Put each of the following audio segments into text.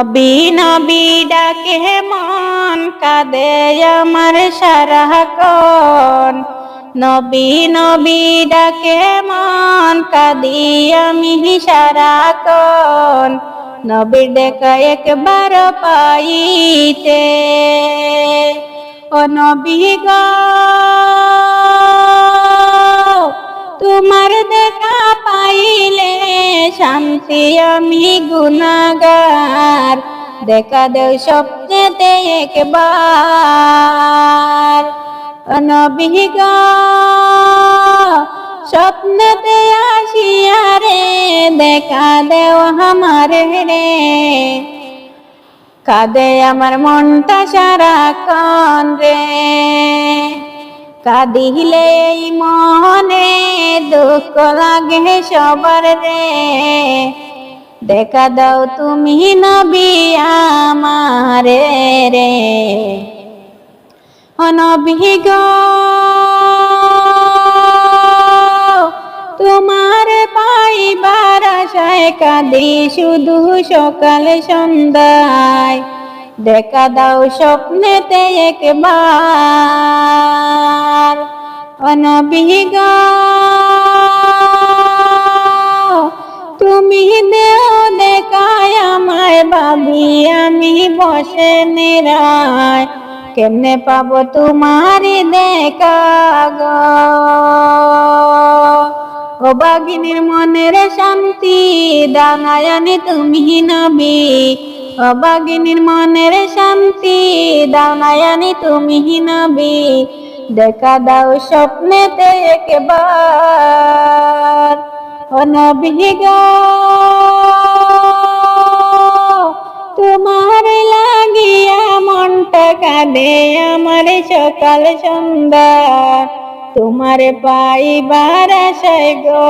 নবী নবী ডাকে মন কাঁদে আমার সারাক্ষণ। নবী নবী ডাকে মন কাঁদি আমি সারাক্ষণ। নবীর দেখা একবার পাইতে ও নবী গো তোমার দেখা পাইলে শান্তি আমি গুনাহগার। দেখা দেও স্বপ্নেতে একবার ও নবী গো স্বপ্নেতে আসিয়া রে দেখা দেও আমারে রে। কাঁদে আমার মনটা সারাক্ষণ রে, কাঁদিলে মনে দুঃখ লাগে সবার রে। দেখা দাও তুমি নবী আমারে রে ও নবী গো তোমার পাইবার আশায় কাঁদি শুধু সকাল সন্ধ্যায়। দেখা দাও স্বপ্নেতে একবার ও নবী গো তুমি দেও দেখায় আমায় ভাবি আমি বসে নিরায়। কেমনে পাবো তোমার দেখা গো ও বাগিনীর মনের শান্তি দানায়ানি তুমি নবী। ও বাগিনীর মনের শান্তি দানায়ানি তুমি নবী। দেখা দাও স্বপ্নেতে একবার ও নবী গো তোমার লাগিয়া মনটা কাঁদে আমার সকাল সন্ধ্যা। তোমার পাইবার আশায় গো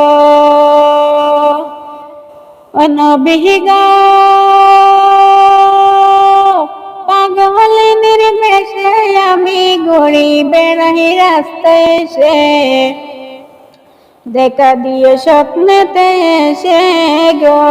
ও নবী গো পাগলের বেশে আমি ঘুরি বেড়াই রাস্তায় এসে। দেখা দিয়ে স্বপ্নেতে এসে গো।